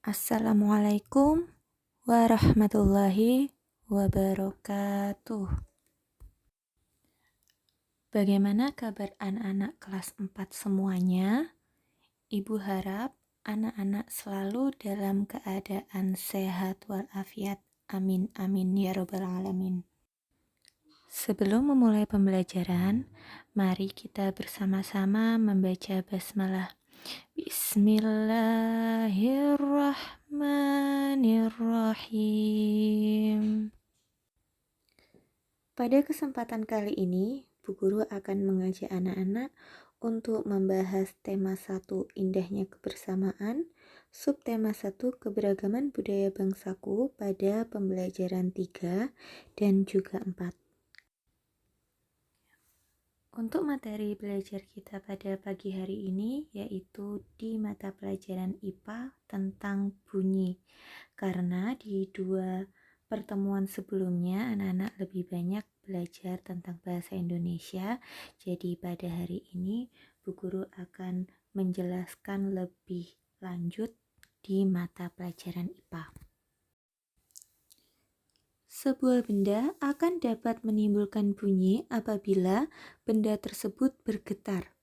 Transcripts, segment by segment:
Assalamualaikum warahmatullahi wabarakatuh. Bagaimana kabar anak-anak kelas 4 semuanya? Ibu harap anak-anak selalu dalam keadaan sehat walafiat. Amin amin ya robbal alamin. Sebelum memulai pembelajaran, mari kita bersama-sama membaca basmalah. Bismillahirrahmanirrahim. Pada kesempatan kali ini, Bu Guru akan mengajak anak-anak untuk membahas tema 1 indahnya kebersamaan, subtema 1 keberagaman budaya bangsaku pada pembelajaran 3 dan juga 4. Untuk materi belajar kita pada pagi hari ini yaitu di mata pelajaran IPA tentang bunyi. Karena di 2 pertemuan sebelumnya anak-anak lebih banyak belajar tentang bahasa Indonesia. Jadi pada hari ini Bu Guru akan menjelaskan lebih lanjut di mata pelajaran IPA. Sebuah benda akan dapat menimbulkan bunyi apabila benda tersebut bergetar.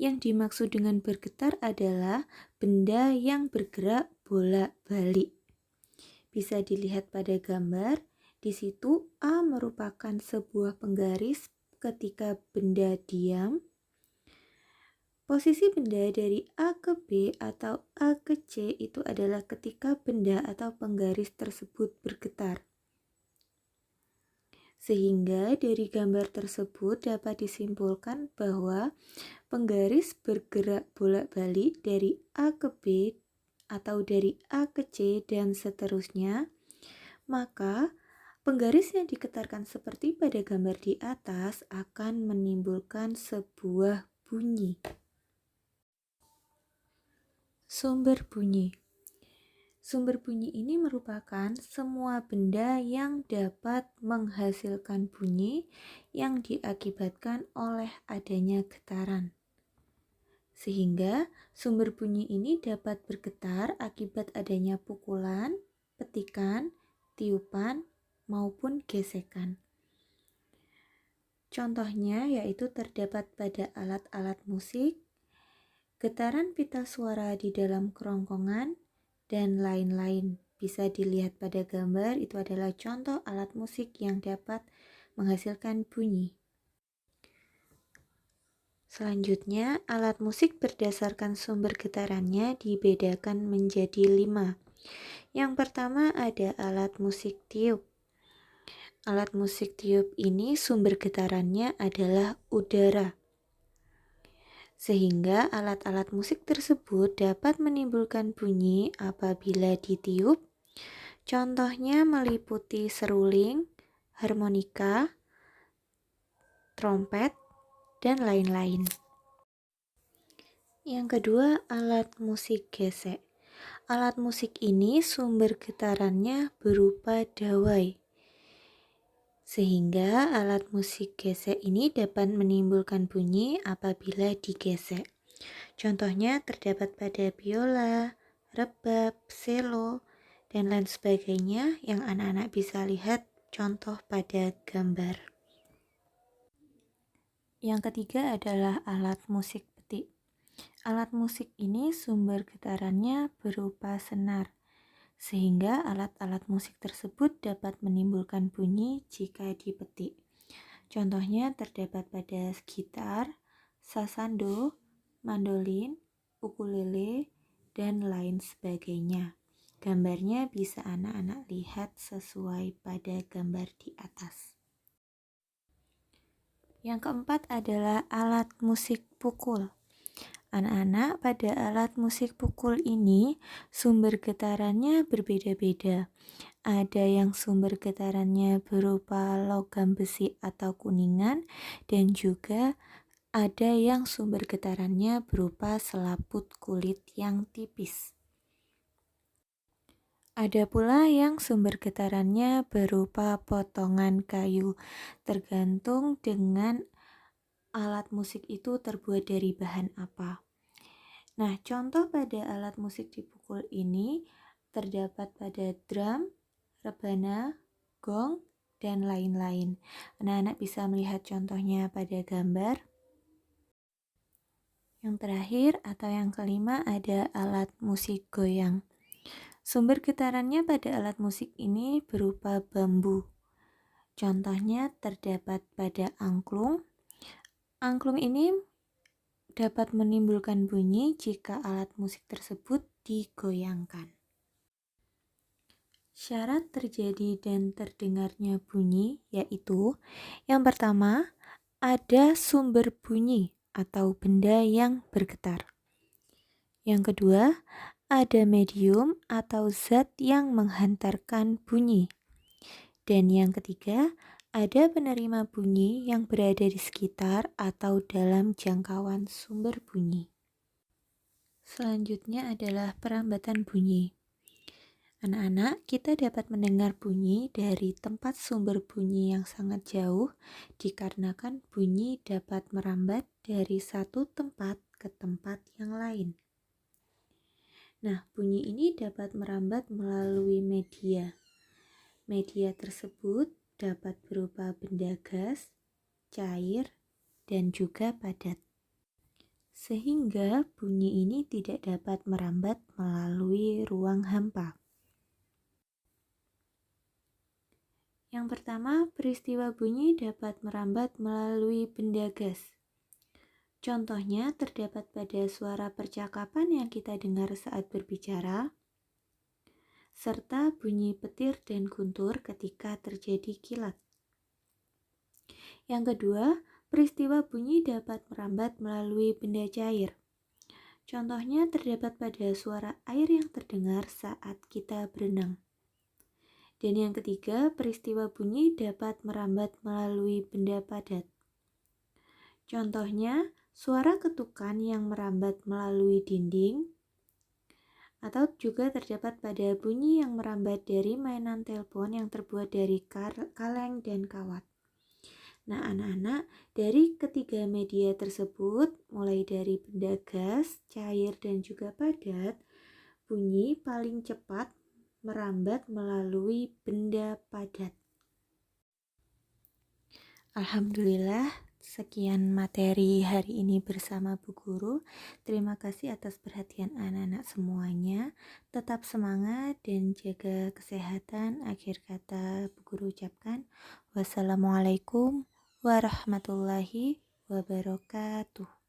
Yang dimaksud dengan bergetar adalah benda yang bergerak bolak-balik. Bisa dilihat pada gambar, di situ A merupakan sebuah penggaris ketika benda diam. Posisi benda dari A ke B atau A ke C itu adalah ketika benda atau penggaris tersebut bergetar. Sehingga dari gambar tersebut dapat disimpulkan bahwa penggaris bergerak bolak-balik dari A ke B atau dari A ke C dan seterusnya, maka penggaris yang diketarkan seperti pada gambar di atas akan menimbulkan sebuah bunyi. Sumber bunyi. Sumber bunyi ini merupakan semua benda yang dapat menghasilkan bunyi yang diakibatkan oleh adanya getaran. Sehingga sumber bunyi ini dapat bergetar akibat adanya pukulan, petikan, tiupan, maupun gesekan. Contohnya yaitu terdapat pada alat-alat musik, getaran pita suara di dalam kerongkongan, dan lain-lain. Bisa dilihat pada gambar, itu adalah contoh alat musik yang dapat menghasilkan bunyi. Selanjutnya, alat musik berdasarkan sumber getarannya dibedakan menjadi 5. Yang pertama ada alat musik tiup. Alat musik tiup ini sumber getarannya adalah udara. Sehingga alat-alat musik tersebut dapat menimbulkan bunyi apabila ditiup. Contohnya meliputi seruling, harmonika, trompet, dan lain-lain. Yang kedua, alat musik gesek. Alat musik ini sumber getarannya berupa dawai. Sehingga alat musik gesek ini dapat menimbulkan bunyi apabila digesek. Contohnya terdapat pada biola, rebab, selo, dan lain sebagainya yang anak-anak bisa lihat contoh pada gambar. Yang ketiga adalah alat musik petik. Alat musik ini sumber getarannya berupa senar. Sehingga alat-alat musik tersebut dapat menimbulkan bunyi jika dipetik. Contohnya terdapat pada gitar, sasando, mandolin, ukulele, dan lain sebagainya. Gambarnya bisa anak-anak lihat sesuai pada gambar di atas. Yang keempat adalah alat musik pukul. Anak-anak, pada alat musik pukul ini sumber getarannya berbeda-beda. Ada yang sumber getarannya berupa logam besi atau kuningan, dan juga ada yang sumber getarannya berupa selaput kulit yang tipis. Ada pula yang sumber getarannya berupa potongan kayu, tergantung dengan alat musik itu terbuat dari bahan apa. Nah, contoh pada alat musik dipukul ini terdapat pada drum, rebana, gong, dan lain-lain. Anak-anak bisa melihat contohnya pada gambar. Yang terakhir atau yang kelima ada alat musik goyang. Sumber getarannya pada alat musik ini berupa bambu. Contohnya terdapat pada angklung. Angklung ini dapat menimbulkan bunyi jika alat musik tersebut digoyangkan. Syarat terjadi dan terdengarnya bunyi yaitu yang pertama, ada sumber bunyi atau benda yang bergetar. Yang kedua, ada medium atau zat yang menghantarkan bunyi. Dan yang ketiga, ada penerima bunyi yang berada di sekitar atau dalam jangkauan sumber bunyi. Selanjutnya adalah perambatan bunyi. Anak-anak, kita dapat mendengar bunyi dari tempat sumber bunyi yang sangat jauh dikarenakan bunyi dapat merambat dari satu tempat ke tempat yang lain. Nah, bunyi ini dapat merambat melalui media. Media tersebut dapat berupa benda gas, cair, dan juga padat. Sehingga bunyi ini tidak dapat merambat melalui ruang hampa. Yang pertama, peristiwa bunyi dapat merambat melalui benda gas. Contohnya terdapat pada suara percakapan yang kita dengar saat berbicara, serta bunyi petir dan guntur ketika terjadi kilat. Yang kedua, peristiwa bunyi dapat merambat melalui benda cair. Contohnya terdapat pada suara air yang terdengar saat kita berenang. Dan yang ketiga, peristiwa bunyi dapat merambat melalui benda padat. Contohnya, suara ketukan yang merambat melalui dinding, atau juga terdapat pada bunyi yang merambat dari mainan telepon yang terbuat dari kaleng dan kawat. Nah, anak-anak, dari ketiga media tersebut, mulai dari benda gas, cair, dan juga padat, bunyi paling cepat merambat melalui benda padat. Alhamdulillah, sekian materi hari ini bersama Bu Guru. Terima kasih atas perhatian anak-anak semuanya. Tetap semangat dan jaga kesehatan. Akhir kata Bu Guru ucapkan, wassalamualaikum warahmatullahi wabarakatuh.